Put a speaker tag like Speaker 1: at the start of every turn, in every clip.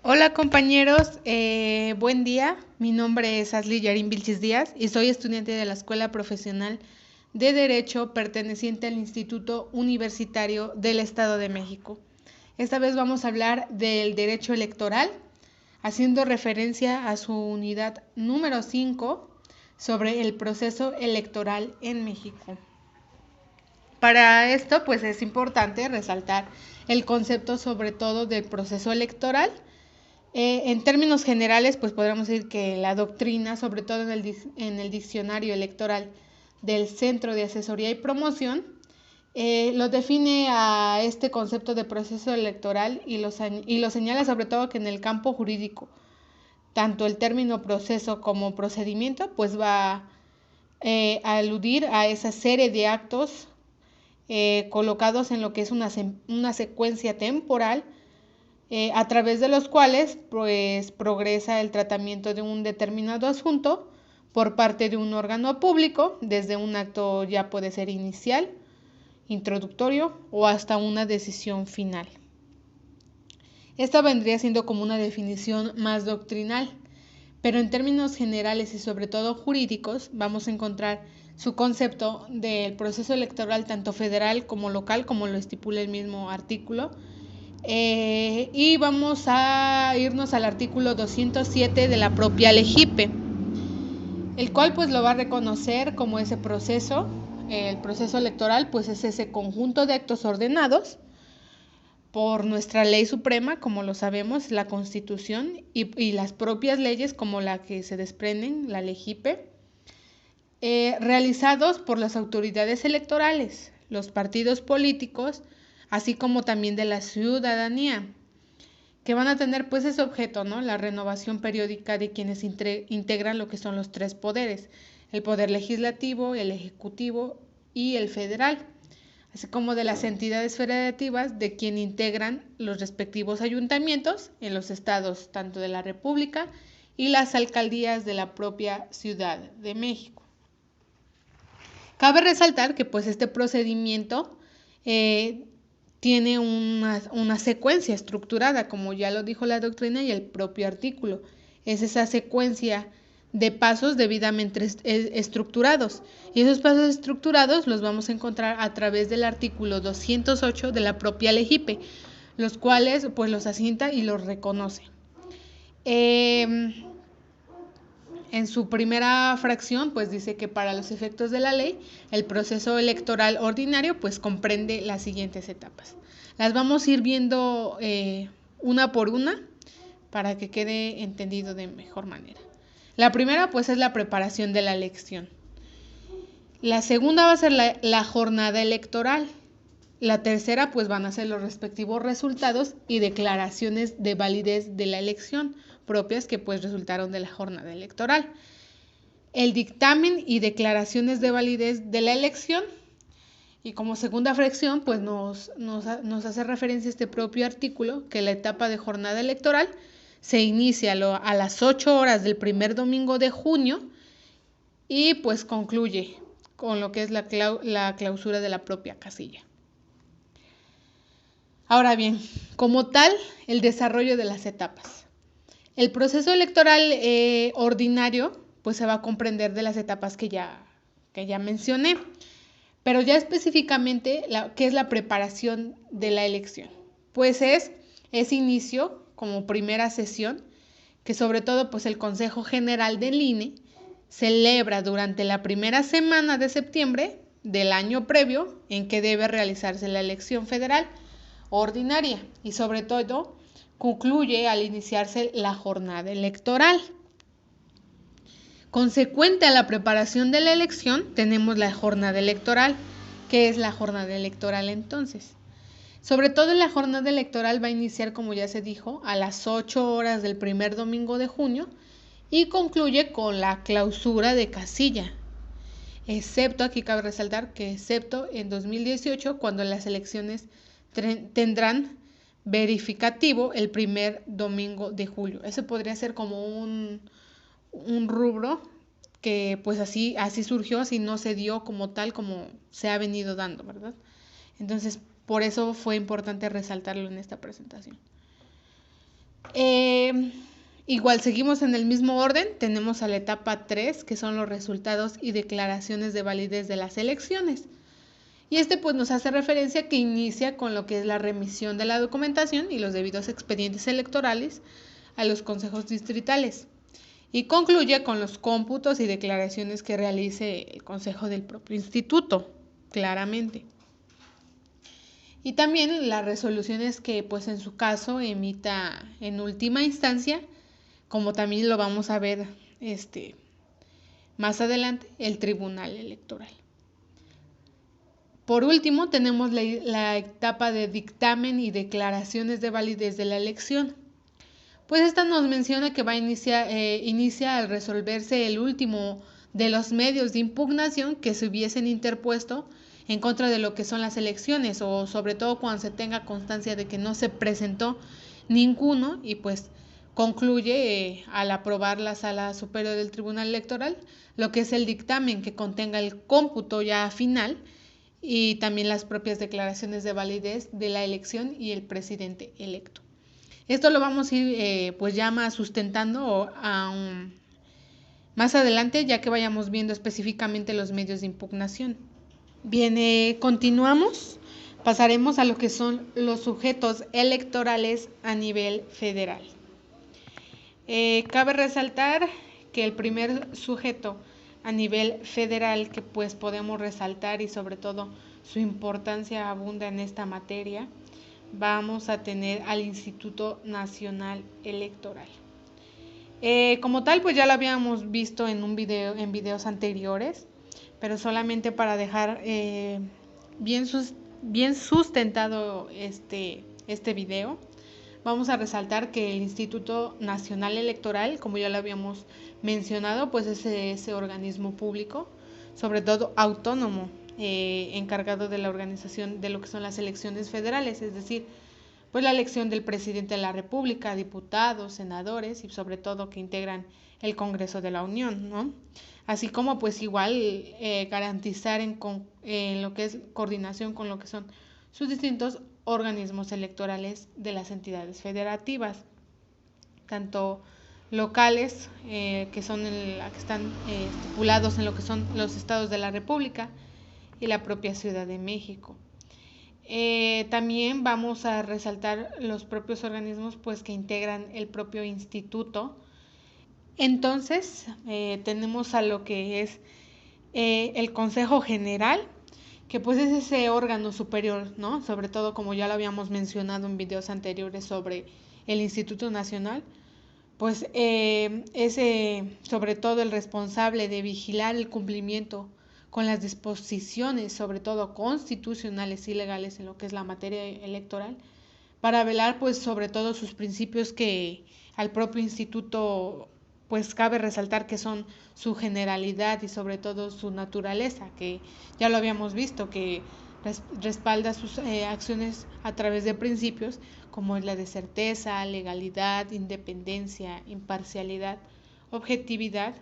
Speaker 1: Hola compañeros, buen día. Mi nombre es Ashley Yarin Vilchis Díaz y soy estudiante de la Escuela Profesional de Derecho perteneciente al Instituto Universitario del Estado de México. Esta vez vamos a hablar del derecho electoral, haciendo referencia a su unidad número 5 sobre el proceso electoral en México. Para esto, pues es importante resaltar el concepto sobre todo del proceso electoral. En términos generales, pues podríamos decir que la doctrina, sobre todo en el diccionario electoral del Centro de Asesoría y Promoción, lo define a este concepto de proceso electoral y lo señala sobre todo que en el campo jurídico, tanto el término proceso como procedimiento, pues va a aludir a esa serie de actos colocados en lo que es una secuencia temporal a través de los cuales pues progresa el tratamiento de un determinado asunto por parte de un órgano público, desde un acto ya puede ser inicial, introductorio o hasta una decisión final. Esta vendría siendo como una definición más doctrinal, pero en términos generales y sobre todo jurídicos vamos a encontrar su concepto del proceso electoral tanto federal como local, como lo estipula el mismo artículo. Y vamos a irnos al artículo 207 de la propia LEGIPE, el cual pues lo va a reconocer como ese proceso. El proceso electoral pues es ese conjunto de actos ordenados por nuestra ley suprema, como lo sabemos, la Constitución y las propias leyes como la que se desprenden, la LEGIPE, realizados por las autoridades electorales, los partidos políticos, así como también de la ciudadanía, que van a tener pues ese objeto, ¿no? La renovación periódica de quienes integran lo que son los tres poderes, el poder legislativo, el ejecutivo y el federal, así como de las entidades federativas de quien integran los respectivos ayuntamientos en los estados tanto de la República y las alcaldías de la propia Ciudad de México. Cabe resaltar que pues este procedimiento tiene una secuencia estructurada, como ya lo dijo la doctrina y el propio artículo. Es esa secuencia de pasos debidamente estructurados. Y esos pasos estructurados los vamos a encontrar a través del artículo 208 de la propia LEGIPE, los cuales pues los asienta y los reconoce. En su primera fracción, pues dice que para los efectos de la ley, el proceso electoral ordinario, pues comprende las siguientes etapas. Las vamos a ir viendo una por una para que quede entendido de mejor manera. La primera, pues, es la preparación de la elección. La segunda va a ser la jornada electoral. La tercera, pues van a ser los respectivos resultados y declaraciones de validez de la elección propias que pues resultaron de la jornada electoral. El dictamen y declaraciones de validez de la elección. Y como segunda fracción, pues nos hace referencia a este propio artículo que la etapa de jornada electoral se inicia a las 8 horas del primer domingo de junio y pues concluye con lo que es la clausura de la propia casilla. Ahora bien, como tal, el desarrollo de las etapas. El proceso electoral ordinario pues se va a comprender de las etapas que ya mencioné, pero ya específicamente, ¿qué es la preparación de la elección? Pues es ese inicio como primera sesión, que sobre todo pues el Consejo General del INE celebra durante la primera semana de septiembre del año previo en que debe realizarse la elección federal ordinaria y sobre todo concluye al iniciarse la jornada electoral. Consecuente a la preparación de la elección, tenemos la jornada electoral. ¿Qué es la jornada electoral entonces? Sobre todo la jornada electoral va a iniciar, como ya se dijo, a las 8 horas del primer domingo de junio y concluye con la clausura de casilla. Excepto, aquí cabe resaltar que excepto en 2018, cuando las elecciones tendrán verificativo el primer domingo de julio. Ese podría ser como un rubro que pues así surgió, así no se dio como tal como se ha venido dando, ¿verdad? Entonces, por eso fue importante resaltarlo en esta presentación. Igual seguimos en el mismo orden, tenemos a la etapa 3, que son los resultados y declaraciones de validez de las elecciones. Y pues nos hace referencia que inicia con lo que es la remisión de la documentación y los debidos expedientes electorales a los consejos distritales. Y concluye con los cómputos y declaraciones que realice el consejo del propio instituto, claramente. Y también las resoluciones que pues en su caso emita en última instancia, como también lo vamos a ver más adelante, el Tribunal Electoral. Por último, tenemos la etapa de dictamen y declaraciones de validez de la elección. Pues esta nos menciona que inicia al resolverse el último de los medios de impugnación que se hubiesen interpuesto en contra de lo que son las elecciones, o sobre todo cuando se tenga constancia de que no se presentó ninguno, y pues concluye al aprobar la Sala Superior del Tribunal Electoral lo que es el dictamen que contenga el cómputo ya final y también las propias declaraciones de validez de la elección y el presidente electo. Esto lo vamos a ir pues ya más sustentando más adelante, ya que vayamos viendo específicamente los medios de impugnación. Bien, continuamos. Pasaremos a lo que son los sujetos electorales a nivel federal. Cabe resaltar que el primer sujeto a nivel federal que pues podemos resaltar, y sobre todo su importancia abunda en esta materia, vamos a tener al Instituto Nacional Electoral. Como tal, pues ya lo habíamos visto en videos anteriores, pero solamente para dejar bien sustentado este video, vamos a resaltar que el Instituto Nacional Electoral, como ya lo habíamos mencionado, pues es ese organismo público, sobre todo autónomo, encargado de la organización de lo que son las elecciones federales, es decir, pues la elección del presidente de la República, diputados, senadores y sobre todo que integran el Congreso de la Unión, ¿no? Así como pues igual garantizar en lo que es coordinación con lo que son sus distintos organismos electorales de las entidades federativas, tanto locales, que están estipulados en lo que son los estados de la República y la propia Ciudad de México. También vamos a resaltar los propios organismos pues que integran el propio instituto. Entonces tenemos a lo que es el Consejo General, que pues es ese órgano superior, ¿no? Sobre todo, como ya lo habíamos mencionado en videos anteriores sobre el Instituto Nacional, pues es sobre todo el responsable de vigilar el cumplimiento con las disposiciones, sobre todo constitucionales y legales en lo que es la materia electoral, para velar pues sobre todo sus principios que al propio instituto pues cabe resaltar que son su generalidad y sobre todo su naturaleza, que ya lo habíamos visto, que respalda sus acciones a través de principios como es la de certeza, legalidad, independencia, imparcialidad, objetividad,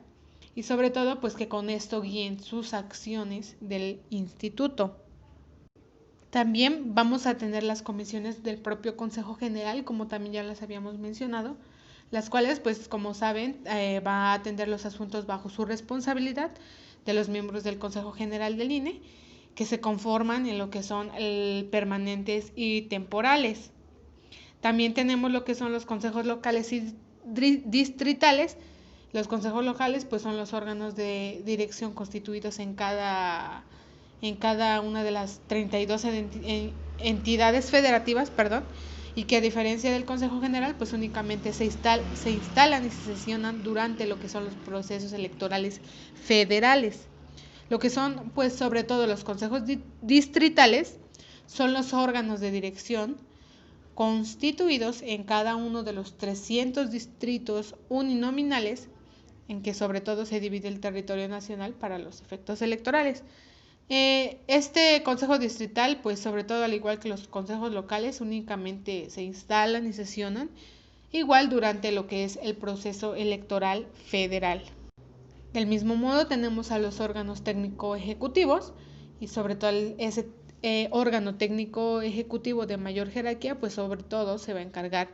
Speaker 1: y sobre todo pues que con esto guíen sus acciones del instituto. También vamos a tener las comisiones del propio Consejo General, como también ya las habíamos mencionado, las cuales pues como saben va a atender los asuntos bajo su responsabilidad de los miembros del Consejo General del INE, que se conforman en lo que son permanentes y temporales. También tenemos lo que son los consejos locales y distritales. Los consejos locales pues son los órganos de dirección constituidos en cada una de las 32 entidades federativas, y que a diferencia del Consejo General pues únicamente se instalan y se sesionan durante lo que son los procesos electorales federales. Lo que son pues sobre todo los consejos distritales son los órganos de dirección constituidos en cada uno de los 300 distritos uninominales en que sobre todo se divide el territorio nacional para los efectos electorales. Este consejo distrital, pues sobre todo al igual que los consejos locales, únicamente se instalan y sesionan igual durante lo que es el proceso electoral federal. Del mismo modo tenemos a los órganos técnico ejecutivos y sobre todo ese órgano técnico ejecutivo de mayor jerarquía, pues sobre todo se va a encargar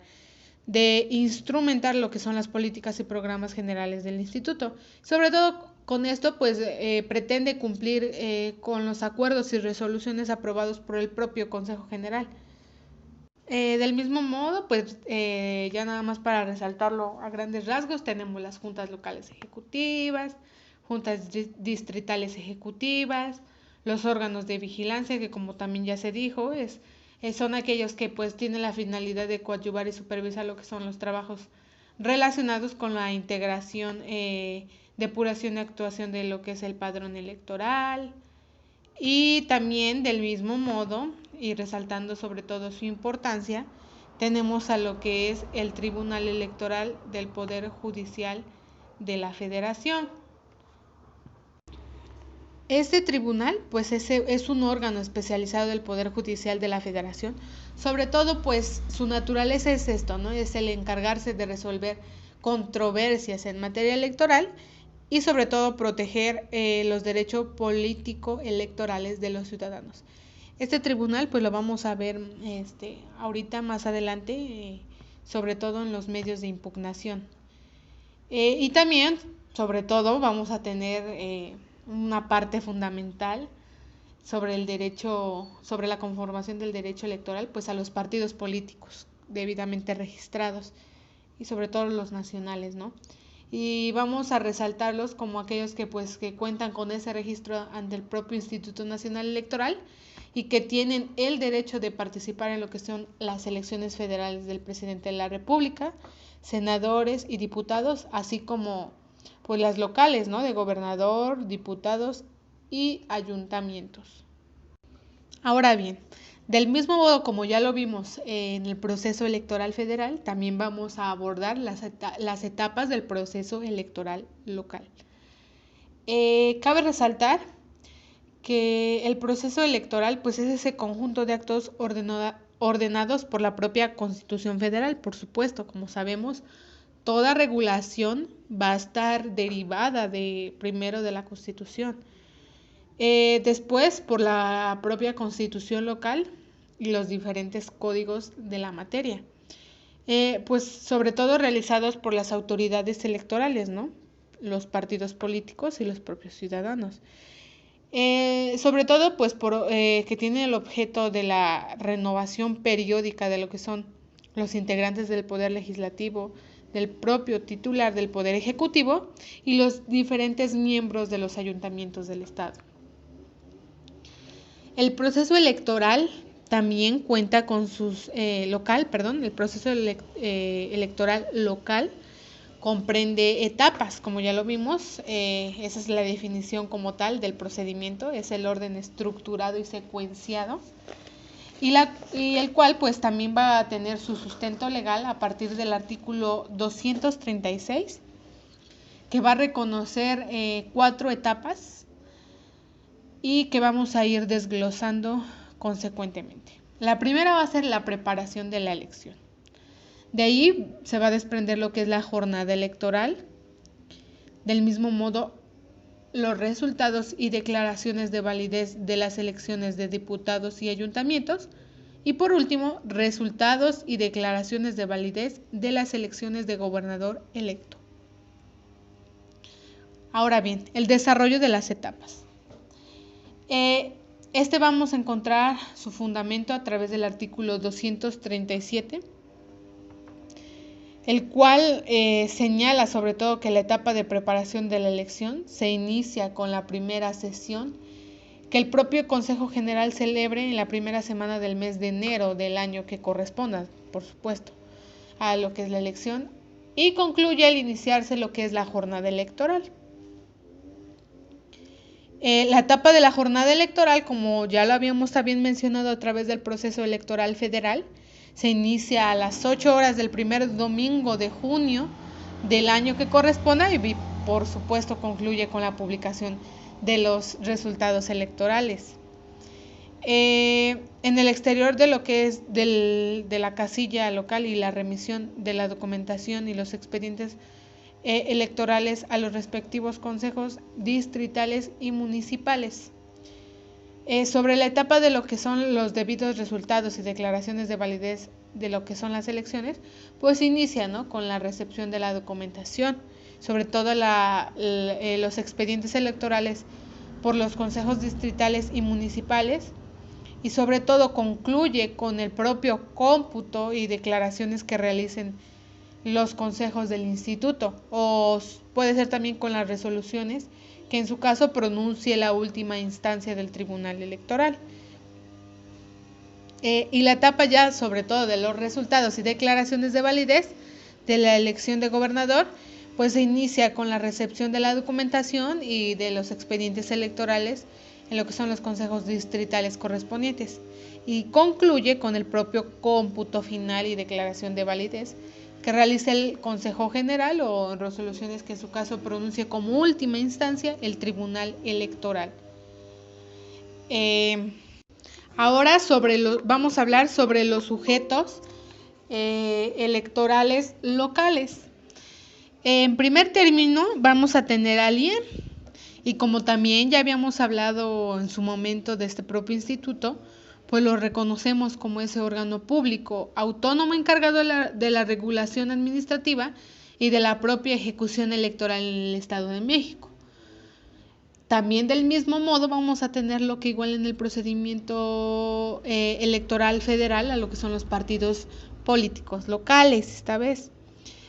Speaker 1: de instrumentar lo que son las políticas y programas generales del instituto. Sobre todo con esto, pues pretende cumplir con los acuerdos y resoluciones aprobados por el propio Consejo General. Del mismo modo, pues ya nada más para resaltarlo a grandes rasgos, tenemos las juntas locales ejecutivas, juntas distritales ejecutivas, los órganos de vigilancia, que como también ya se dijo, son aquellos que pues tienen la finalidad de coadyuvar y supervisar lo que son los trabajos relacionados con la integración, depuración y actuación de lo que es el padrón electoral. Y también del mismo modo, y resaltando sobre todo su importancia, tenemos a lo que es el Tribunal Electoral del Poder Judicial de la Federación. Este tribunal, pues es un órgano especializado del Poder Judicial de la Federación. Sobre todo, pues su naturaleza es esto, ¿no? Es el encargarse de resolver controversias en materia electoral y sobre todo proteger los derechos político-electorales de los ciudadanos. Este tribunal, pues lo vamos a ver ahorita más adelante, sobre todo en los medios de impugnación. Y también, sobre todo, vamos a tener una parte fundamental sobre el derecho, sobre la conformación del derecho electoral, pues a los partidos políticos debidamente registrados y sobre todo los nacionales, ¿no? Y vamos a resaltarlos como aquellos que pues que cuentan con ese registro ante el propio Instituto Nacional Electoral y que tienen el derecho de participar en lo que son las elecciones federales del presidente de la República, senadores y diputados, así como pues las locales, ¿no? De gobernador, diputados y ayuntamientos. Ahora bien, del mismo modo como ya lo vimos en el proceso electoral federal, también vamos a abordar las etapas del proceso electoral local. Cabe resaltar que el proceso electoral pues es ese conjunto de actos ordenados por la propia Constitución Federal, por supuesto, como sabemos, toda regulación va a estar derivada primero de la Constitución, después por la propia Constitución local y los diferentes códigos de la materia, pues sobre todo realizados por las autoridades electorales, ¿no? Los partidos políticos y los propios ciudadanos. Sobre todo pues que tiene el objeto de la renovación periódica de lo que son los integrantes del Poder Legislativo, del propio titular del Poder Ejecutivo y los diferentes miembros de los ayuntamientos del Estado. El proceso electoral también cuenta con el proceso electoral local comprende etapas, como ya lo vimos, esa es la definición como tal del procedimiento, es el orden estructurado y secuenciado, y el cual pues también va a tener su sustento legal a partir del artículo 236, que va a reconocer 4 etapas y que vamos a ir desglosando consecuentemente. La primera va a ser la preparación de la elección. De ahí se va a desprender lo que es la jornada electoral. Del mismo modo, los resultados y declaraciones de validez de las elecciones de diputados y ayuntamientos. Y por último, resultados y declaraciones de validez de las elecciones de gobernador electo. Ahora bien, el desarrollo de las etapas. Vamos a encontrar su fundamento a través del artículo 237, el cual señala sobre todo que la etapa de preparación de la elección se inicia con la primera sesión que el propio Consejo General celebre en la primera semana del mes de enero del año que corresponda, por supuesto, a lo que es la elección, y concluye al iniciarse lo que es la jornada electoral. La etapa de la jornada electoral, como ya lo habíamos también mencionado a través del proceso electoral federal, se inicia a las 8 horas del primer domingo de junio del año que corresponda y por supuesto concluye con la publicación de los resultados electorales. En el exterior de lo que es de la casilla local y la remisión de la documentación y los expedientes electorales a los respectivos consejos distritales y municipales. Sobre la etapa de lo que son los debidos resultados y declaraciones de validez de lo que son las elecciones, pues inicia, ¿no?, con la recepción de la documentación, sobre todo los expedientes electorales por los consejos distritales y municipales, y sobre todo concluye con el propio cómputo y declaraciones que realicen los consejos del instituto, o puede ser también con las resoluciones que en su caso pronuncie la última instancia del Tribunal Electoral. Y la etapa ya sobre todo de los resultados y declaraciones de validez de la elección de gobernador, pues se inicia con la recepción de la documentación y de los expedientes electorales en lo que son los consejos distritales correspondientes, y concluye con el propio cómputo final y declaración de validez que realiza el Consejo General, o resoluciones que en su caso pronuncie como última instancia el Tribunal Electoral. Ahora vamos a hablar sobre los sujetos electorales locales. En primer término vamos a tener al IEM, y como también ya habíamos hablado en su momento de este propio instituto, pues lo reconocemos como ese órgano público autónomo encargado de la regulación administrativa y de la propia ejecución electoral en el Estado de México. También del mismo modo vamos a tener lo que igual en el procedimiento electoral federal a lo que son los partidos políticos locales esta vez.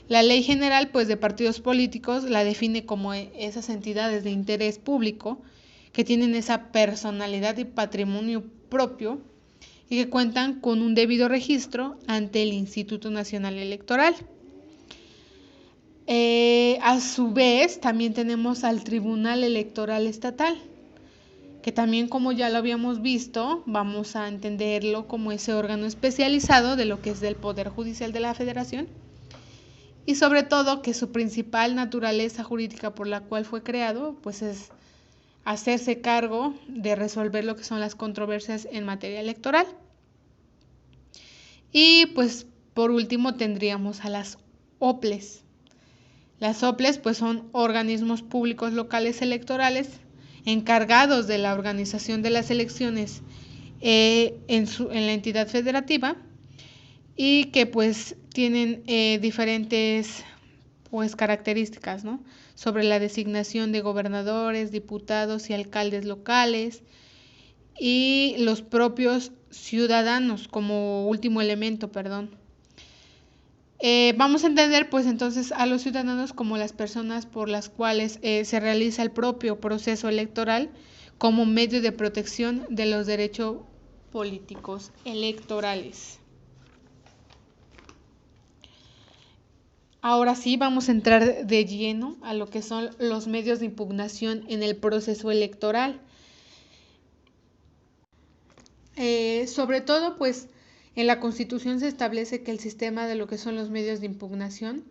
Speaker 1: La Ley General pues de partidos políticos la define como esas entidades de interés público que tienen esa personalidad y patrimonio propio y que cuentan con un debido registro ante el Instituto Nacional Electoral. A su vez también tenemos al Tribunal Electoral Estatal, que también, como ya lo habíamos visto, vamos a entenderlo como ese órgano especializado de lo que es del Poder Judicial de la Federación, y sobre todo que su principal naturaleza jurídica por la cual fue creado pues es hacerse cargo de resolver lo que son las controversias en materia electoral. Y pues por último tendríamos a las OPLES. Las OPLES pues son organismos públicos locales electorales encargados de la organización de las elecciones en la entidad federativa, y que pues tienen diferentes pues características, ¿no?, sobre la designación de gobernadores, diputados y alcaldes locales, y los propios ciudadanos como último elemento, vamos a entender pues entonces a los ciudadanos como las personas por las cuales se realiza el propio proceso electoral como medio de protección de los derechos políticos electorales. Ahora sí, vamos a entrar de lleno a lo que son los medios de impugnación en el proceso electoral. Sobre todo, pues, en la Constitución se establece que el sistema de lo que son los medios de impugnación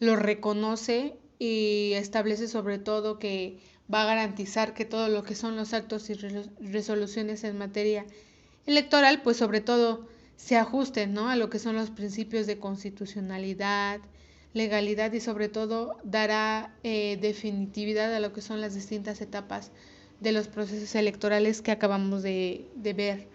Speaker 1: lo reconoce y establece sobre todo que va a garantizar que todo lo que son los actos y resoluciones en materia electoral, pues sobre todo se ajusten, ¿no?, a lo que son los principios de constitucionalidad, legalidad, y sobre todo dará definitividad a lo que son las distintas etapas de los procesos electorales que acabamos de ver.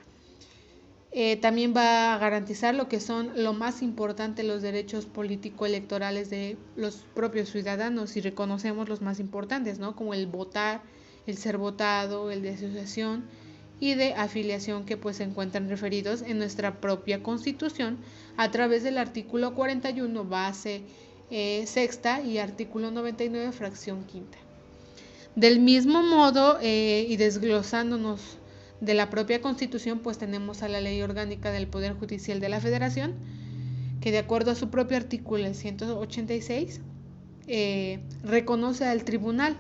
Speaker 1: También va a garantizar lo que son lo más importante, los derechos político-electorales de los propios ciudadanos, y reconocemos los más importantes, ¿no?, como el votar, el ser votado, el de asociación y de afiliación, que pues se encuentran referidos en nuestra propia Constitución a través del artículo 41 base sexta y artículo 99 fracción quinta. Del mismo modo, y desglosándonos de la propia Constitución, pues tenemos a la Ley Orgánica del Poder Judicial de la Federación, que de acuerdo a su propio artículo 186 reconoce al Tribunal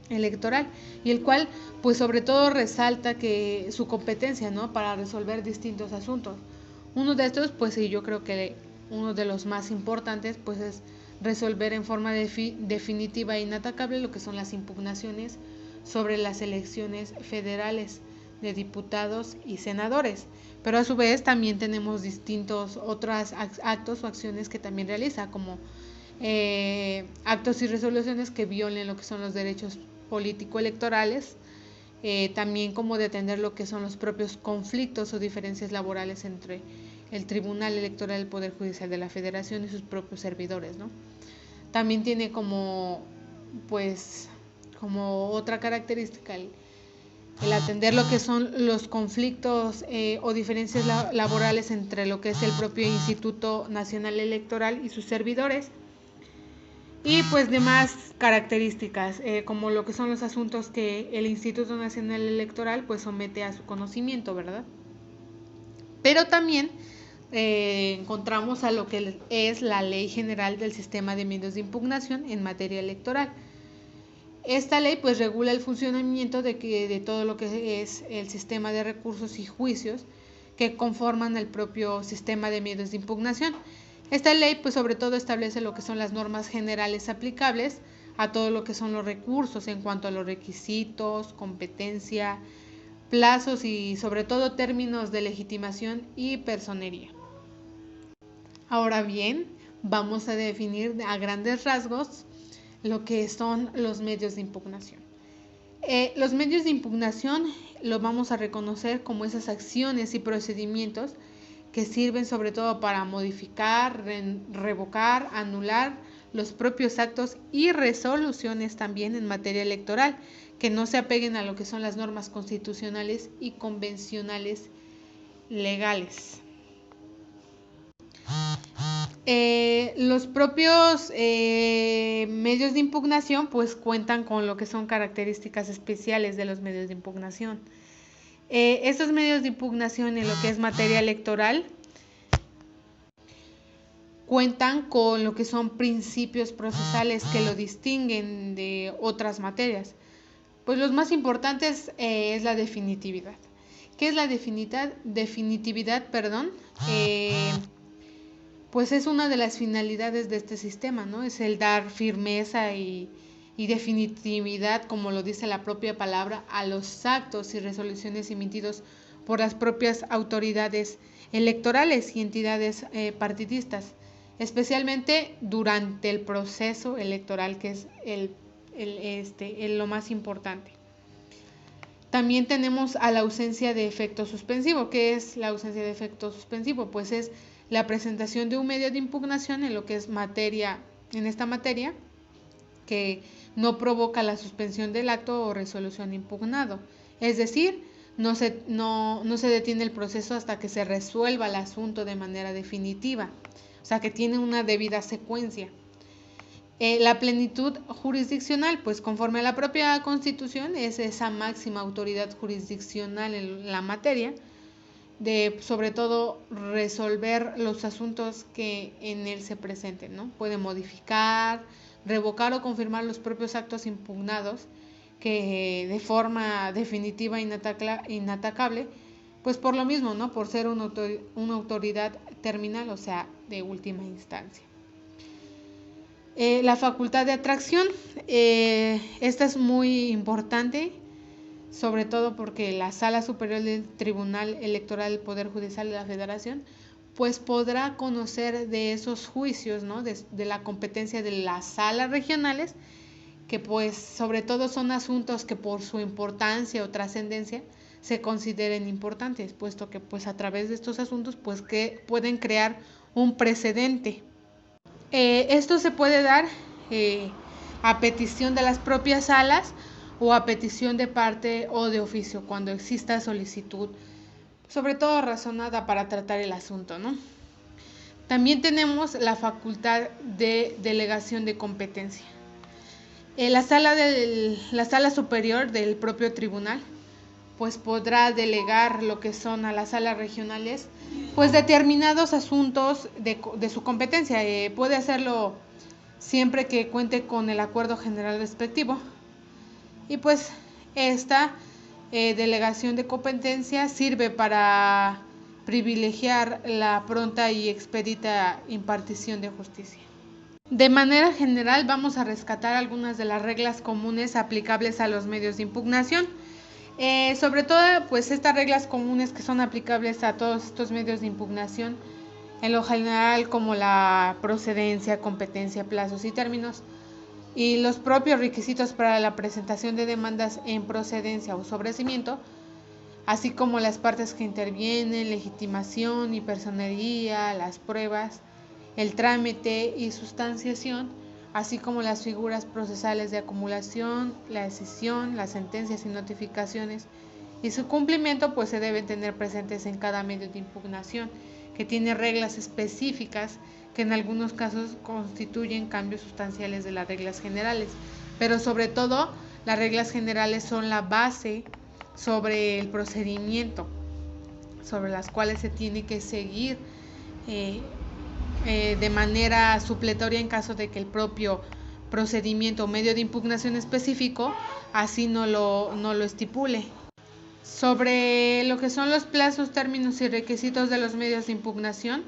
Speaker 1: Electoral, y el cual pues sobre todo resalta que su competencia, ¿no?, para resolver distintos asuntos. Uno de estos, pues sí, yo creo que uno de los más importantes pues es resolver en forma definitiva e inatacable lo que son las impugnaciones sobre las elecciones federales de diputados y senadores, pero a su vez también tenemos distintos otros actos o acciones que también realiza, como actos y resoluciones que violen lo que son los derechos político-electorales, también como de atender lo que son los propios conflictos o diferencias laborales entre el Tribunal Electoral del Poder Judicial de la Federación y sus propios servidores, ¿no? También tiene como otra característica el atender lo que son los conflictos o diferencias laborales entre lo que es el propio Instituto Nacional Electoral y sus servidores, y pues demás características como lo que son los asuntos que el Instituto Nacional Electoral pues somete a su conocimiento, ¿verdad? Pero también encontramos a lo que es la Ley General del Sistema de Medios de Impugnación en materia electoral. Esta ley pues regula el funcionamiento de todo lo que es el sistema de recursos y juicios que conforman el propio sistema de medios de impugnación. Esta ley pues sobre todo establece lo que son las normas generales aplicables a todo lo que son los recursos en cuanto a los requisitos, competencia, plazos y sobre todo términos de legitimación y personería. Ahora bien, vamos a definir a grandes rasgos lo que son los medios de impugnación. Los medios de impugnación lo vamos a reconocer como esas acciones y procedimientos que sirven sobre todo para modificar, revocar, anular los propios actos y resoluciones también en materia electoral, que no se apeguen a lo que son las normas constitucionales y convencionales legales. Los propios medios de impugnación pues cuentan con lo que son características especiales de los medios de impugnación. Estos medios de impugnación en lo que es materia electoral cuentan con lo que son principios procesales que lo distinguen de otras materias. Pues los más importantes es la definitividad. ¿Qué es la definitividad? Pues es una de las finalidades de este sistema, ¿no? Es el dar firmeza y definitividad, como lo dice la propia palabra, a los actos y resoluciones emitidos por las propias autoridades electorales y entidades partidistas, especialmente durante el proceso electoral, que es lo más importante. También tenemos a la ausencia de efecto suspensivo. ¿Qué es la ausencia de efecto suspensivo? Pues es la presentación de un medio de impugnación en lo que es esta materia, que no provoca la suspensión del acto o resolución impugnado. Es decir, no se detiene el proceso hasta que se resuelva el asunto de manera definitiva, o sea que tiene una debida secuencia. La plenitud jurisdiccional, pues conforme a la propia Constitución, es esa máxima autoridad jurisdiccional en la materia, de sobre todo resolver los asuntos que en él se presenten, ¿no? Puede modificar, revocar o confirmar los propios actos impugnados que de forma definitiva e inatacable, pues por lo mismo, ¿no? Por ser una autoridad terminal, o sea, de última instancia. La facultad de atracción, esta es muy importante, sobre todo porque la Sala Superior del Tribunal Electoral del Poder Judicial de la Federación pues podrá conocer de esos juicios, ¿no? de la competencia de las salas regionales, que pues sobre todo son asuntos que por su importancia o trascendencia se consideren importantes, puesto que pues a través de estos asuntos pues que pueden crear un precedente. Esto se puede dar a petición de las propias salas o a petición de parte o de oficio, cuando exista solicitud, sobre todo razonada para tratar el asunto, ¿no? También tenemos la facultad de delegación de competencia. La sala superior del propio tribunal pues podrá delegar lo que son a las salas regionales pues determinados asuntos de su competencia. Puede hacerlo siempre que cuente con el acuerdo general respectivo. Y pues esta delegación de competencia sirve para privilegiar la pronta y expedita impartición de justicia. De manera general vamos a rescatar algunas de las reglas comunes aplicables a los medios de impugnación. Sobre todo pues estas reglas comunes que son aplicables a todos estos medios de impugnación en lo general, como la procedencia, competencia, plazos y términos, y los propios requisitos para la presentación de demandas en procedencia o sobrecimiento, así como las partes que intervienen, legitimación y personería, las pruebas, el trámite y sustanciación, así como las figuras procesales de acumulación, la decisión, las sentencias y notificaciones y su cumplimiento pues se deben tener presentes en cada medio de impugnación, que tiene reglas específicas que en algunos casos constituyen cambios sustanciales de las reglas generales, pero sobre todo las reglas generales son la base sobre el procedimiento, sobre las cuales se tiene que seguir de manera supletoria en caso de que el propio procedimiento o medio de impugnación específico así no lo estipule. Sobre lo que son los plazos, términos y requisitos de los medios de impugnación,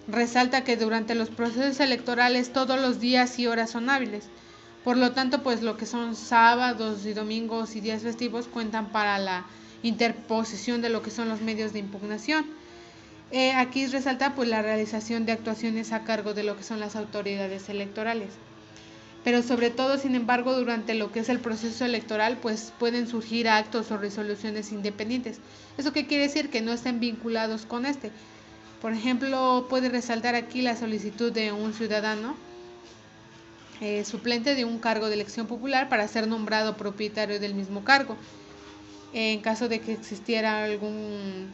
Speaker 1: resalta que durante los procesos electorales todos los días y horas son hábiles. Por lo tanto, pues lo que son sábados y domingos y días festivos cuentan para la interposición de lo que son los medios de impugnación. Aquí resalta pues la realización de actuaciones a cargo de lo que son las autoridades electorales. Pero sobre todo, sin embargo, durante lo que es el proceso electoral, pues pueden surgir actos o resoluciones independientes. ¿Eso qué quiere decir? Que no estén vinculados con este. Por ejemplo, puede resaltar aquí la solicitud de un ciudadano suplente de un cargo de elección popular para ser nombrado propietario del mismo cargo, en caso de que existiera algún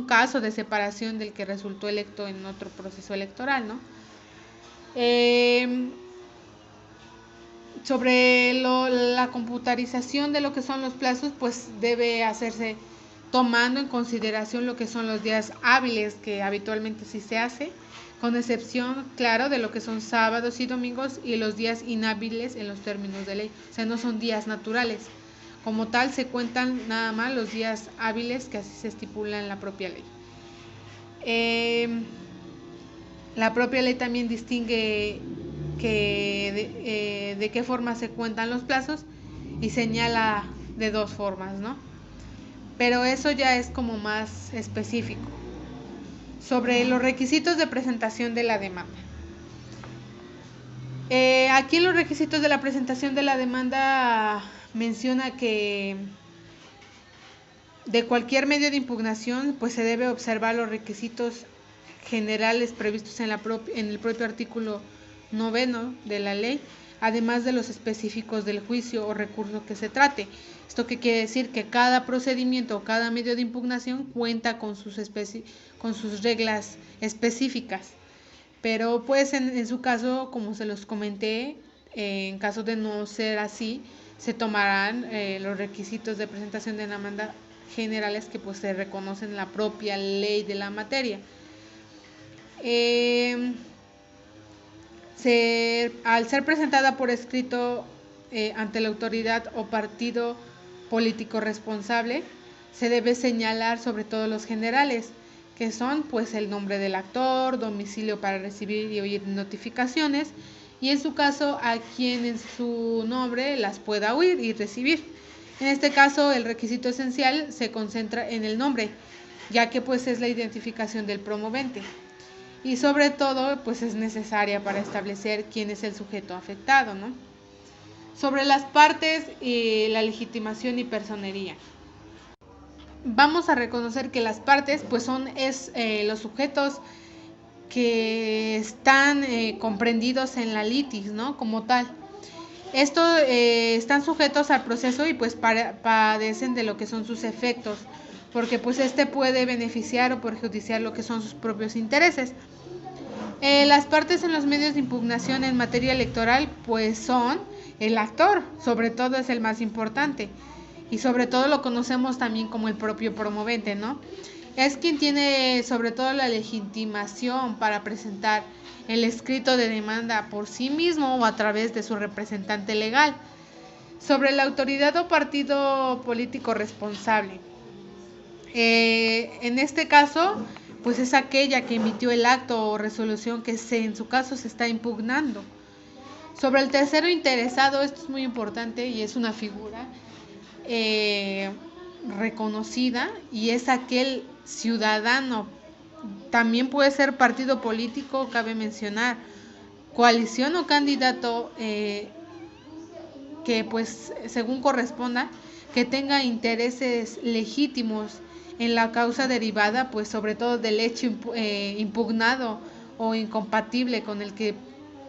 Speaker 1: caso de separación del que resultó electo en otro proceso electoral, ¿no? Sobre la computarización de lo que son los plazos, pues debe hacerse tomando en consideración lo que son los días hábiles, que habitualmente sí se hace, con excepción, claro, de lo que son sábados y domingos y los días inhábiles en los términos de ley. O sea, no son días naturales. Como tal, se cuentan nada más los días hábiles que así se estipula en la propia ley. La propia ley también distingue de qué forma se cuentan los plazos y señala de dos formas, ¿no? Pero eso ya es como más específico. Sobre los requisitos de presentación de la demanda. Aquí en los requisitos de la presentación de la demanda menciona que de cualquier medio de impugnación pues se debe observar los requisitos generales previstos en el propio artículo 9 de la ley, además de los específicos del juicio o recurso que se trate. ¿Esto qué quiere decir? Que cada procedimiento o cada medio de impugnación cuenta con sus reglas específicas. Pero pues en su caso, como se los comenté, en caso de no ser así, se tomarán los requisitos de presentación de demanda generales que pues se reconocen en la propia ley de la materia. Al ser presentada por escrito ante la autoridad o partido político responsable, se debe señalar sobre todo los generales, que son pues el nombre del actor, domicilio para recibir y oír notificaciones, y en su caso a quien en su nombre las pueda oír y recibir. En este caso el requisito esencial se concentra en el nombre, ya que pues es la identificación del promovente. Y sobre todo pues es necesaria para establecer quién es el sujeto afectado, ¿no? Sobre las partes y la legitimación y personería. Vamos a reconocer que las partes pues son los sujetos que están comprendidos en la litis, ¿no? Como tal. Estos están sujetos al proceso y pues padecen de lo que son sus efectos, porque pues puede beneficiar o perjudiciar lo que son sus propios intereses. Las partes en los medios de impugnación en materia electoral pues son el actor, sobre todo es el más importante, y sobre todo lo conocemos también como el propio promovente, ¿no? Es quien tiene sobre todo la legitimación para presentar el escrito de demanda por sí mismo o a través de su representante legal. Sobre la autoridad o partido político responsable. En este caso, pues es aquella que emitió el acto o resolución que en su caso se está impugnando. Sobre el tercero interesado, esto es muy importante y es una figura reconocida y es aquel ciudadano. También puede ser partido político, cabe mencionar, coalición o candidato que pues según corresponda, que tenga intereses legítimos en la causa derivada, pues sobre todo del hecho impugnado o incompatible con el que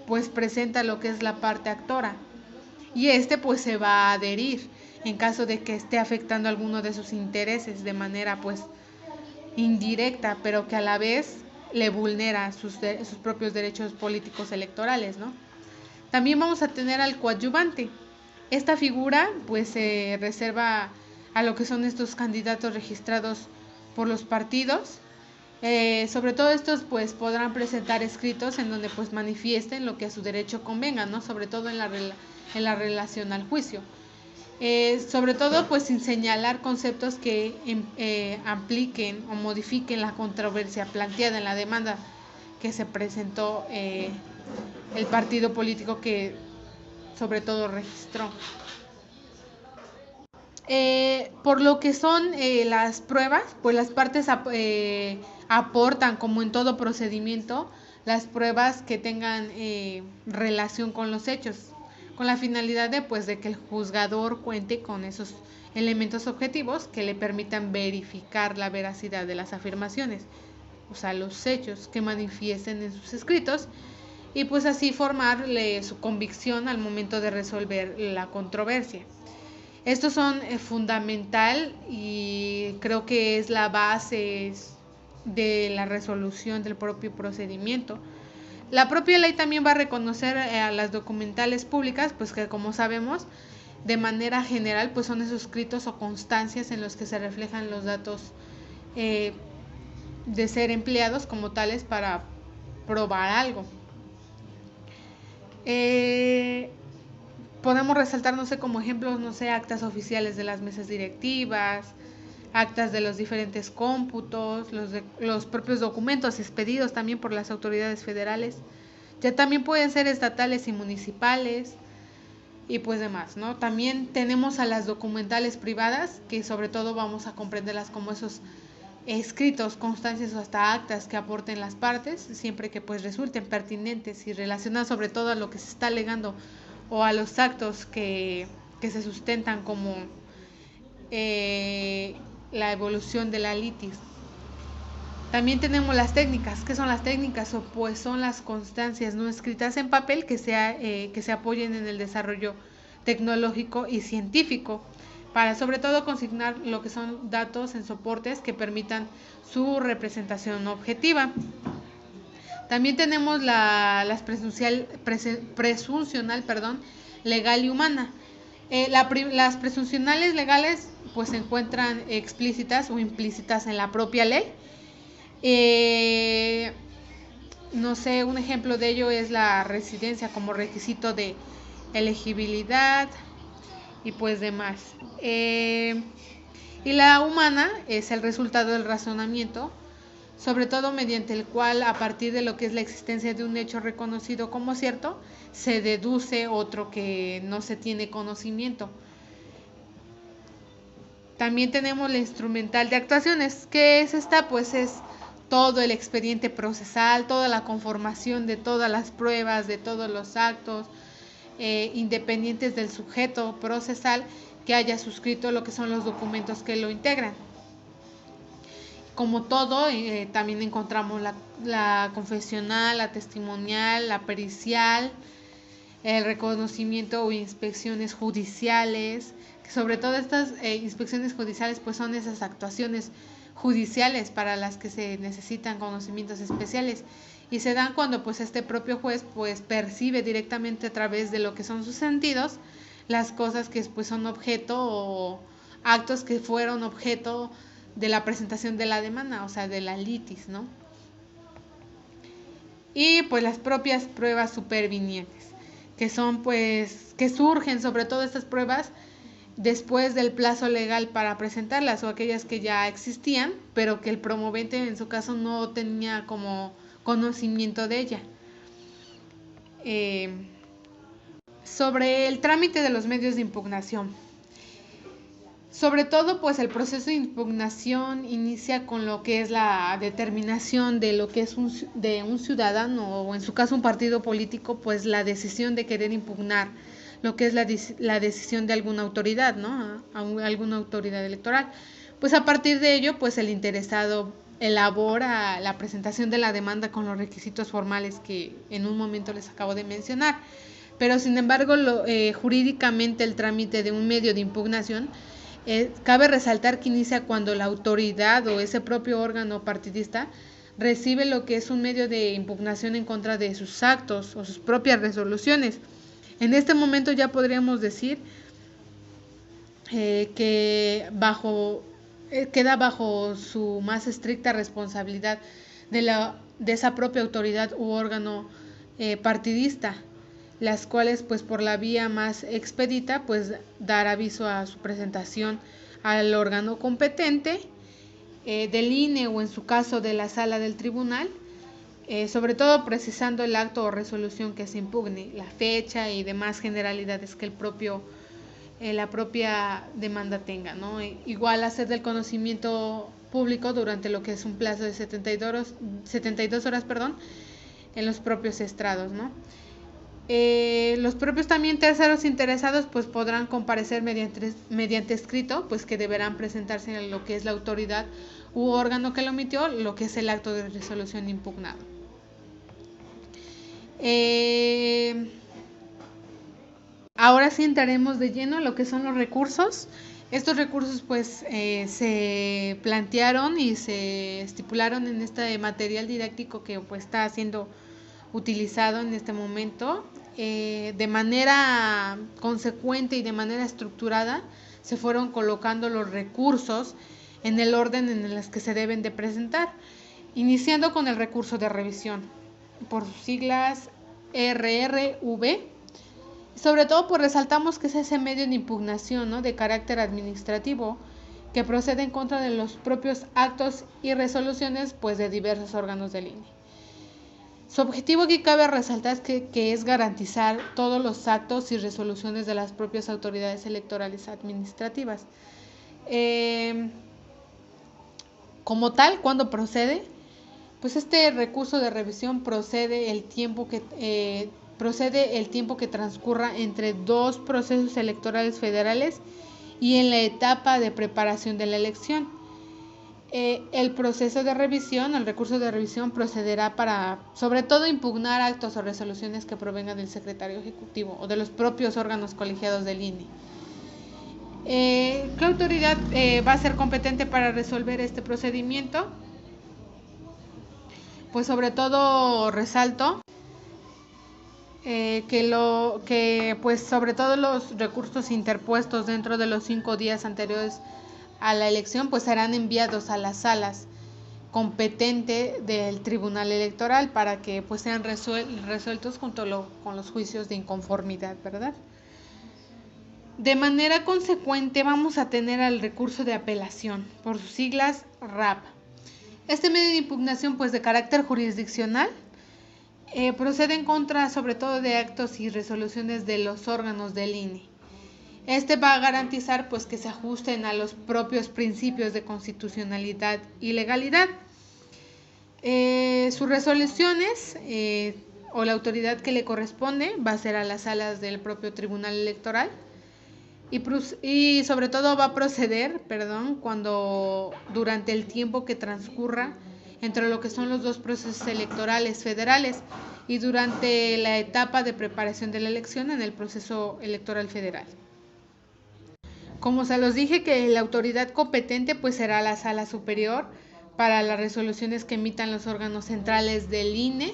Speaker 1: pues presenta lo que es la parte actora. Y pues se va a adherir en caso de que esté afectando alguno de sus intereses de manera pues indirecta, pero que a la vez le vulnera sus propios derechos políticos electorales, ¿no? También vamos a tener al coadyuvante. Esta figura pues se reserva a lo que son estos candidatos registrados por los partidos. Sobre todo estos pues podrán presentar escritos en donde pues manifiesten lo que a su derecho convenga, ¿no? Sobre todo en la relación al juicio. Sobre todo pues sin señalar conceptos que apliquen o modifiquen la controversia planteada en la demanda que se presentó el partido político que sobre todo registró. Por lo que son las pruebas, pues las partes aportan, como en todo procedimiento, las pruebas que tengan relación con los hechos, con la finalidad de que el juzgador cuente con esos elementos objetivos que le permitan verificar la veracidad de las afirmaciones, o sea, los hechos que manifiesten en sus escritos, y pues así formarle su convicción al momento de resolver la controversia. Estos son fundamental y creo que es la base de la resolución del propio procedimiento. La propia ley también va a reconocer a las documentales públicas, pues que como sabemos, de manera general, pues son esos escritos o constancias en los que se reflejan los datos de ser empleados como tales para probar algo. Podemos resaltar, como ejemplos, actas oficiales de las mesas directivas, actas de los diferentes cómputos, los propios documentos expedidos también por las autoridades federales, ya también pueden ser estatales y municipales y pues demás, ¿no? También tenemos a las documentales privadas, que sobre todo vamos a comprenderlas como esos escritos, constancias o hasta actas que aporten las partes, siempre que pues resulten pertinentes y relacionadas sobre todo a lo que se está alegando o a los actos que se sustentan como la evolución de la litis. También tenemos las técnicas. ¿Qué son las técnicas? Pues son las constancias no escritas en papel que se apoyen en el desarrollo tecnológico y científico para sobre todo consignar lo que son datos en soportes que permitan su representación objetiva. También tenemos las presuncional legal y humana. Las presuncionales legales pues se encuentran explícitas o implícitas en la propia ley. Un ejemplo de ello es la residencia como requisito de elegibilidad y pues demás. Y la humana es el resultado del razonamiento, sobre todo mediante el cual, a partir de lo que es la existencia de un hecho reconocido como cierto, se deduce otro que no se tiene conocimiento. También tenemos la instrumental de actuaciones. ¿Qué es esta? Pues es todo el expediente procesal, toda la conformación de todas las pruebas, de todos los actos, independientes del sujeto procesal que haya suscrito lo que son los documentos que lo integran. Como todo, también encontramos la confesional, la testimonial, la pericial, el reconocimiento o inspecciones judiciales, que sobre todo estas inspecciones judiciales pues son esas actuaciones judiciales para las que se necesitan conocimientos especiales y se dan cuando pues este propio juez pues percibe directamente a través de lo que son sus sentidos las cosas que pues son objeto o actos que fueron objeto de la presentación de la demanda, o sea, de la litis, ¿no? Y pues las propias pruebas supervinientes, que son pues, que surgen sobre todo estas pruebas después del plazo legal para presentarlas o aquellas que ya existían, pero que el promovente en su caso no tenía como conocimiento de ella. Sobre el trámite de los medios de impugnación. Sobre todo, pues el proceso de impugnación inicia con lo que es la determinación de lo que es de un ciudadano o en su caso un partido político, pues la decisión de querer impugnar lo que es la decisión de alguna autoridad, ¿no? Alguna autoridad electoral. Pues a partir de ello, pues el interesado elabora la presentación de la demanda con los requisitos formales que en un momento les acabo de mencionar. Pero sin embargo, jurídicamente el trámite de un medio de impugnación cabe resaltar que inicia cuando la autoridad o ese propio órgano partidista recibe lo que es un medio de impugnación en contra de sus actos o sus propias resoluciones. En este momento ya podríamos decir que queda bajo su más estricta responsabilidad de esa propia autoridad u órgano partidista, las cuales pues por la vía más expedita pues dar aviso a su presentación al órgano competente del INE o en su caso de la sala del tribunal, sobre todo precisando el acto o resolución que se impugne, la fecha y demás generalidades que la propia demanda tenga, ¿no? Igual hacer del conocimiento público durante lo que es un plazo de 72 horas, en los propios estrados, ¿no? Los propios también terceros interesados pues podrán comparecer mediante escrito, pues que deberán presentarse en lo que es la autoridad u órgano que lo emitió, lo que es el acto de resolución impugnado. Ahora sí entraremos de lleno en lo que son los recursos. Estos recursos pues se plantearon y se estipularon en este material didáctico que pues está siendo utilizado en este momento. De manera consecuente y de manera estructurada se fueron colocando los recursos en el orden en el que se deben de presentar, iniciando con el recurso de revisión, por sus siglas RRV. Sobre todo pues resaltamos que es ese medio de impugnación, ¿no?, de carácter administrativo que procede en contra de los propios actos y resoluciones pues de diversos órganos del INE. Su objetivo aquí cabe resaltar es que es garantizar todos los actos y resoluciones de las propias autoridades electorales administrativas. Como tal, ¿cuándo procede? Pues este recurso de revisión procede el tiempo que transcurra entre dos procesos electorales federales y en la etapa de preparación de la elección. El proceso de revisión, el recurso de revisión procederá para, sobre todo, impugnar actos o resoluciones que provengan del secretario ejecutivo o de los propios órganos colegiados del INE. ¿Qué autoridad va a ser competente para resolver este procedimiento? Pues sobre todo resalto pues sobre todo los recursos interpuestos dentro de los 5 días anteriores a la elección pues serán enviados a las salas competentes del Tribunal Electoral para que pues sean resueltos junto con los juicios de inconformidad, ¿verdad? De manera consecuente vamos a tener al recurso de apelación, por sus siglas RAP. Este medio de impugnación pues de carácter jurisdiccional procede en contra sobre todo de actos y resoluciones de los órganos del INE. Este va a garantizar pues que se ajusten a los propios principios de constitucionalidad y legalidad. Sus resoluciones o la autoridad que le corresponde va a ser a las salas del propio Tribunal Electoral y sobre todo va a proceder, cuando durante el tiempo que transcurra entre lo que son los dos procesos electorales federales y durante la etapa de preparación de la elección en el proceso electoral federal. Como se los dije, que la autoridad competente pues será la sala superior para las resoluciones que emitan los órganos centrales del INE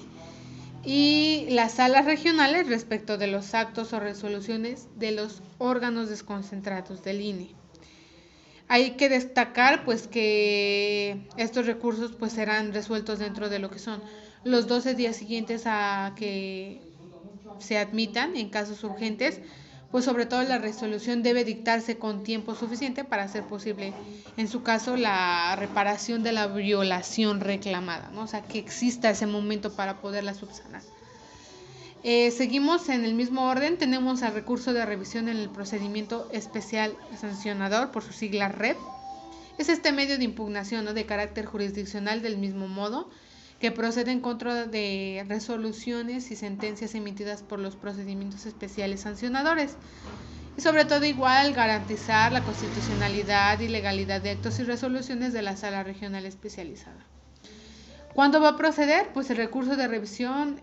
Speaker 1: y las salas regionales respecto de los actos o resoluciones de los órganos desconcentrados del INE. Hay que destacar pues que estos recursos pues serán resueltos dentro de lo que son los 12 días siguientes a que se admitan en casos urgentes, pues sobre todo la resolución debe dictarse con tiempo suficiente para hacer posible, en su caso, la reparación de la violación reclamada, ¿no? O sea, que exista ese momento para poderla subsanar. Seguimos en el mismo orden, tenemos al recurso de revisión en el procedimiento especial sancionador, por su sigla REP. Es este medio de impugnación, ¿no?, de carácter jurisdiccional del mismo modo, que procede en contra de resoluciones y sentencias emitidas por los procedimientos especiales sancionadores. Y sobre todo igual garantizar la constitucionalidad y legalidad de actos y resoluciones de la Sala Regional Especializada. ¿Cuándo va a proceder? Pues el recurso de revisión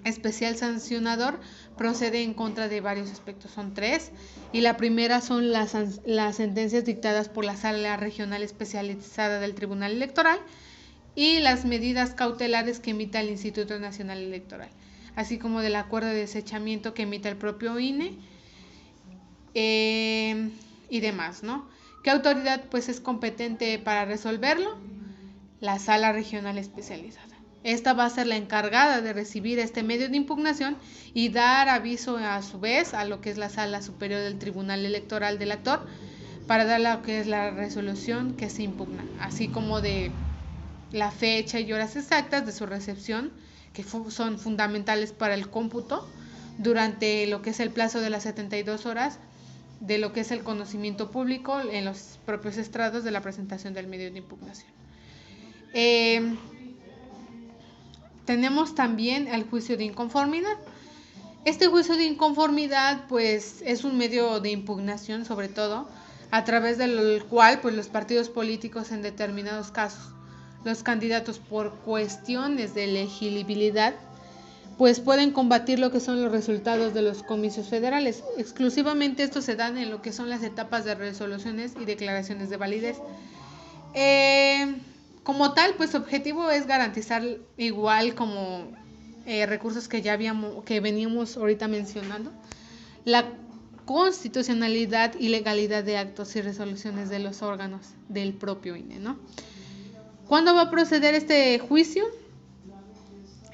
Speaker 1: especial sancionador procede en contra de varios aspectos, son 3, y la primera son las sentencias dictadas por la Sala Regional Especializada del Tribunal Electoral y las medidas cautelares que emita el Instituto Nacional Electoral, así como del acuerdo de desechamiento que emita el propio INE y demás, ¿no? ¿Qué autoridad pues es competente para resolverlo? La Sala Regional Especializada. Esta va a ser la encargada de recibir este medio de impugnación y dar aviso a su vez a lo que es la Sala Superior del Tribunal Electoral del actor para dar lo que es la resolución que se impugna, así como de la fecha y horas exactas de su recepción, que son fundamentales para el cómputo durante lo que es el plazo de las 72 horas de lo que es el conocimiento público en los propios estrados de la presentación del medio de impugnación. Tenemos también el juicio de inconformidad. Este juicio de inconformidad pues es un medio de impugnación, sobre todo a través del cual pues los partidos políticos en determinados casos, los candidatos por cuestiones de elegibilidad pues pueden combatir lo que son los resultados de los comicios federales. Exclusivamente estos se dan en lo que son las etapas de resoluciones y declaraciones de validez. Como tal, pues su objetivo es garantizar, igual como recursos que veníamos ahorita mencionando, la constitucionalidad y legalidad de actos y resoluciones de los órganos del propio INE, ¿no? ¿Cuándo va a proceder este juicio?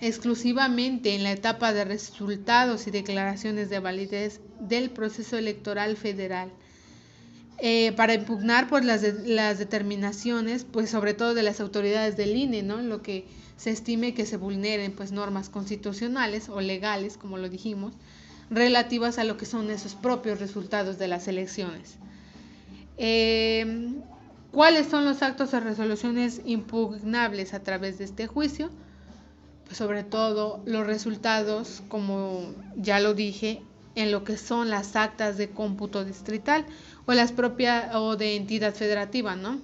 Speaker 1: Exclusivamente en la etapa de resultados y declaraciones de validez del proceso electoral federal. Para impugnar pues las determinaciones, pues sobre todo de las autoridades del INE, ¿no? Lo que se estime que se vulneren pues normas constitucionales o legales, como lo dijimos, relativas a lo que son esos propios resultados de las elecciones. ¿Cuáles son los actos o resoluciones impugnables a través de este juicio? Pues sobre todo los resultados, como ya lo dije, en lo que son las actas de cómputo distrital o las propias o de entidad federativa, ¿no?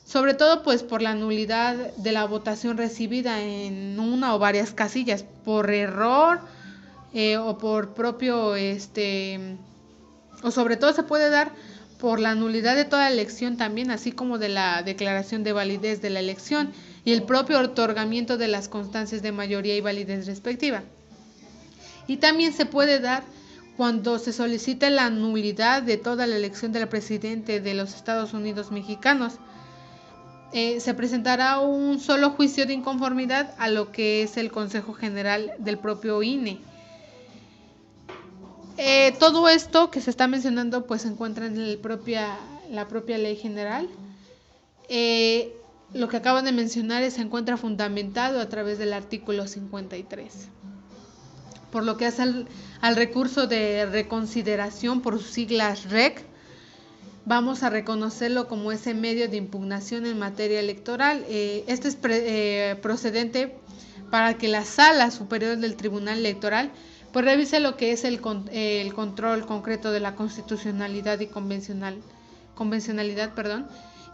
Speaker 1: Sobre todo pues por la nulidad de la votación recibida en una o varias casillas por error o por propio o sobre todo se puede dar por la nulidad de toda elección también, así como de la declaración de validez de la elección y el propio otorgamiento de las constancias de mayoría y validez respectiva. Y también se puede dar cuando se solicita la nulidad de toda la elección del presidente de los Estados Unidos mexicanos. Se presentará un solo juicio de inconformidad a lo que es el Consejo General del propio INE. Todo esto que se está mencionando pues se encuentra en la propia ley general. Lo que acaban de mencionar se encuentra fundamentado a través del artículo 53. Por lo que hace al recurso de reconsideración, por sus siglas REC, vamos a reconocerlo como ese medio de impugnación en materia electoral. Este es procedente para que la Sala Superior del Tribunal Electoral pues revise lo que es el control concreto de la constitucionalidad y convencionalidad,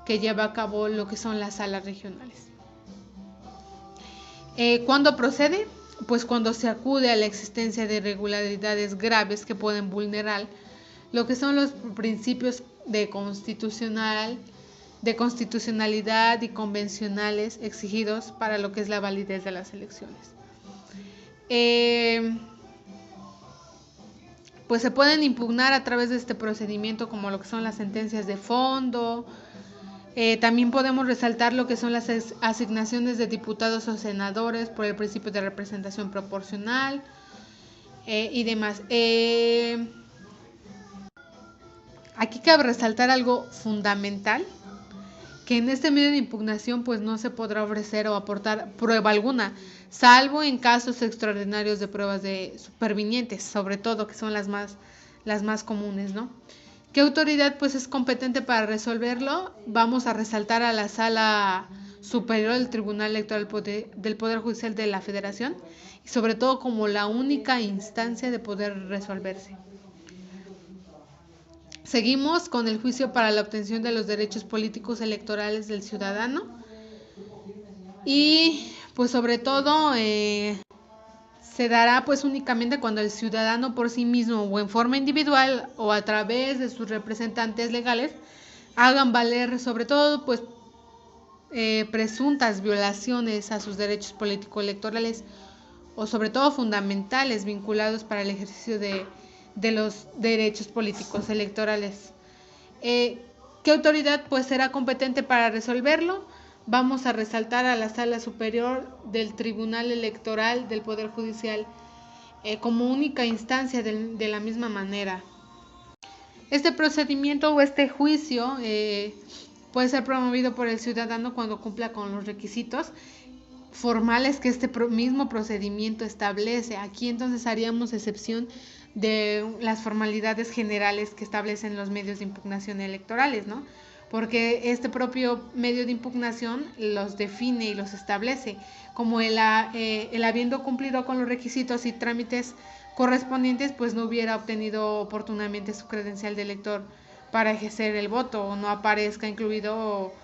Speaker 1: que lleva a cabo lo que son las salas regionales. ¿Cuándo procede? Pues cuando se acude a la existencia de irregularidades graves que pueden vulnerar lo que son los principios de constitucionalidad y convencionales exigidos para lo que es la validez de las elecciones. Pues se pueden impugnar a través de este procedimiento como lo que son las sentencias de fondo. También podemos resaltar lo que son las asignaciones de diputados o senadores por el principio de representación proporcional y demás. Aquí cabe resaltar algo fundamental, que en este medio de impugnación pues no se podrá ofrecer o aportar prueba alguna, salvo en casos extraordinarios de pruebas de supervinientes, sobre todo, que son las más comunes, ¿no? ¿Qué autoridad pues es competente para resolverlo? Vamos a resaltar a la Sala superior del Tribunal Electoral del Poder Judicial de la Federación y sobre todo como la única instancia de poder resolverse. Seguimos con el juicio para la obtención de los derechos políticos electorales del ciudadano y pues sobre todo se dará pues únicamente cuando el ciudadano por sí mismo o en forma individual o a través de sus representantes legales hagan valer sobre todo pues presuntas violaciones a sus derechos político-electorales o sobre todo fundamentales vinculados para el ejercicio de los derechos políticos electorales. ¿Qué autoridad pues será competente para resolverlo? Vamos a resaltar a la Sala Superior del Tribunal Electoral del Poder Judicial como única instancia de la misma manera. Este procedimiento o este juicio puede ser promovido por el ciudadano cuando cumpla con los requisitos formales que este mismo procedimiento establece. Aquí entonces haríamos excepción de las formalidades generales que establecen los medios de impugnación electorales, ¿no? Porque este propio medio de impugnación los define y los establece, como el habiendo cumplido con los requisitos y trámites correspondientes, pues no hubiera obtenido oportunamente su credencial de elector para ejercer el voto o no aparezca incluido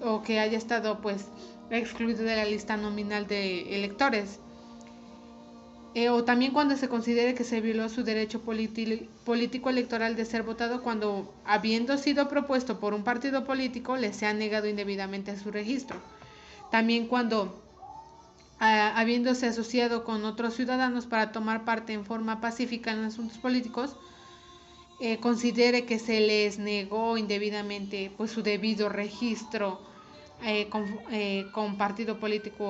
Speaker 1: o que haya estado pues excluido de la lista nominal de electores. O también cuando se considere que se violó su derecho político electoral de ser votado cuando, habiendo sido propuesto por un partido político, le sea negado indebidamente su registro. También cuando, habiéndose asociado con otros ciudadanos para tomar parte en forma pacífica en asuntos políticos, considere que se les negó indebidamente pues su debido registro con partido político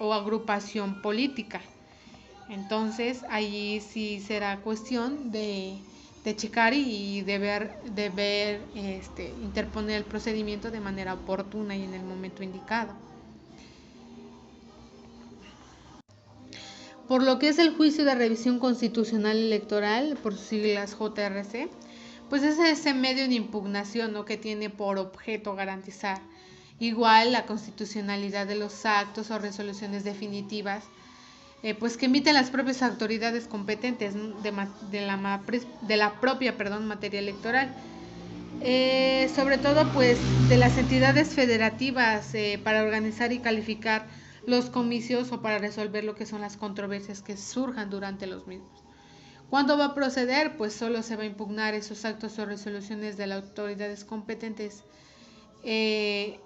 Speaker 1: o agrupación política. Entonces allí sí será cuestión de checar y de ver interponer el procedimiento de manera oportuna y en el momento indicado. Por lo que es el juicio de revisión constitucional electoral, por sus siglas JRC, pues es ese medio de impugnación, ¿no?, que tiene por objeto garantizar igual la constitucionalidad de los actos o resoluciones definitivas pues que emiten las propias autoridades competentes de la propia materia electoral. Sobre todo pues de las entidades federativas para organizar y calificar los comicios o para resolver lo que son las controversias que surjan durante los mismos. ¿Cuándo va a proceder? Pues solo se va a impugnar esos actos o resoluciones de las autoridades competentes de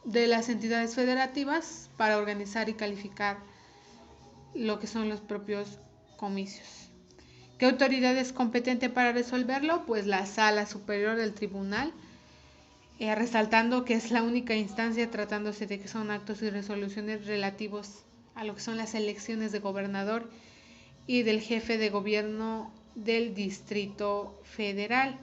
Speaker 1: las entidades federativas para organizar y calificar lo que son los propios comicios. ¿Qué autoridad es competente para resolverlo? Pues la Sala Superior del Tribunal, resaltando que es la única instancia tratándose de que son actos y resoluciones relativos a lo que son las elecciones de gobernador y del jefe de gobierno del Distrito Federal,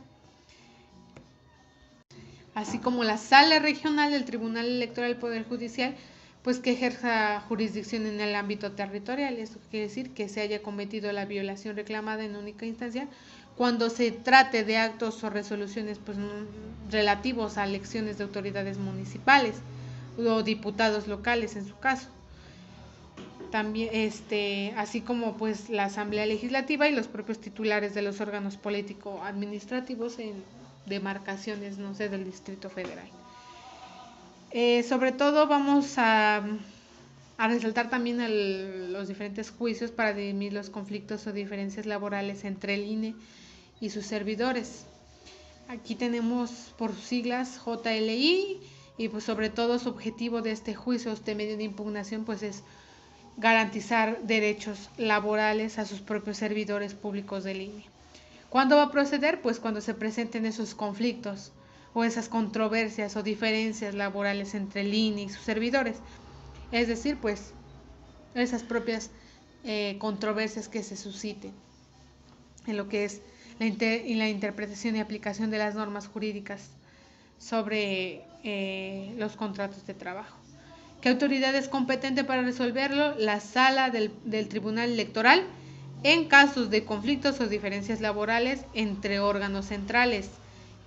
Speaker 1: así como la Sala Regional del Tribunal Electoral del Poder Judicial, pues que ejerza jurisdicción en el ámbito territorial. Esto quiere decir que se haya cometido la violación reclamada en única instancia cuando se trate de actos o resoluciones pues relativos a elecciones de autoridades municipales o diputados locales en su caso. También así como pues la Asamblea Legislativa y los propios titulares de los órganos político-administrativos en demarcaciones, no sé, del Distrito Federal. Sobre todo vamos a resaltar también los diferentes juicios para dirimir los conflictos o diferencias laborales entre el INE y sus servidores. Aquí tenemos por sus siglas JLI y pues sobre todo su objetivo de este juicio, este medio de impugnación, pues es garantizar derechos laborales a sus propios servidores públicos del INE. ¿Cuándo va a proceder? Pues cuando se presenten esos conflictos o esas controversias o diferencias laborales entre el INE y sus servidores. Es decir, pues esas propias controversias que se susciten en lo que es la interpretación y aplicación de las normas jurídicas sobre los contratos de trabajo. ¿Qué autoridad es competente para resolverlo? La Sala del Tribunal Electoral en casos de conflictos o diferencias laborales entre órganos centrales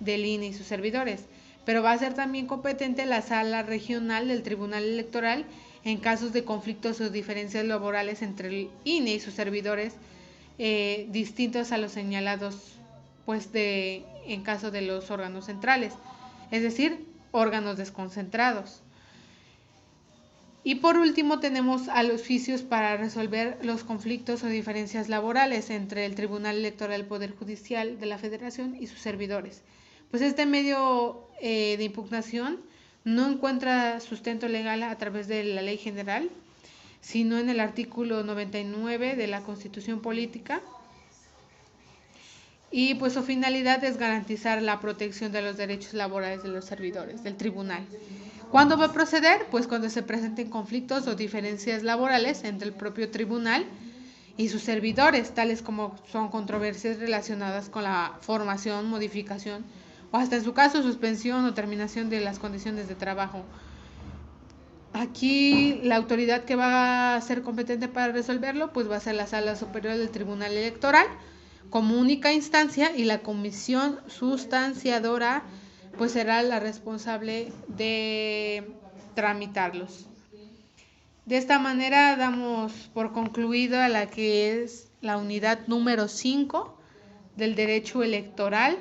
Speaker 1: del INE y sus servidores, pero va a ser también competente la sala regional del Tribunal Electoral en casos de conflictos o diferencias laborales entre el INE y sus servidores distintos a los señalados pues en caso de los órganos centrales, es decir, órganos desconcentrados. Y por último tenemos a los oficios para resolver los conflictos o diferencias laborales entre el Tribunal Electoral del Poder Judicial de la Federación y sus servidores. Pues este medio de impugnación no encuentra sustento legal a través de la ley general, sino en el artículo 99 de la Constitución Política. Y pues su finalidad es garantizar la protección de los derechos laborales de los servidores del tribunal. ¿Cuándo va a proceder? Pues cuando se presenten conflictos o diferencias laborales entre el propio tribunal y sus servidores, tales como son controversias relacionadas con la formación, modificación o hasta en su caso suspensión o terminación de las condiciones de trabajo. Aquí la autoridad que va a ser competente para resolverlo pues va a ser la Sala Superior del Tribunal Electoral como única instancia, y la comisión sustanciadora pues será la responsable de tramitarlos. De esta manera damos por concluido a la que es la unidad número 5 del derecho electoral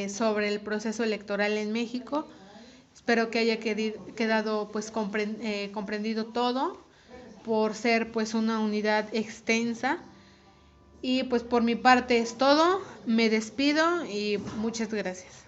Speaker 1: sobre el proceso electoral en México. Espero que haya quedado pues comprendido todo, por ser pues una unidad extensa. Y pues por mi parte es todo, me despido y muchas gracias.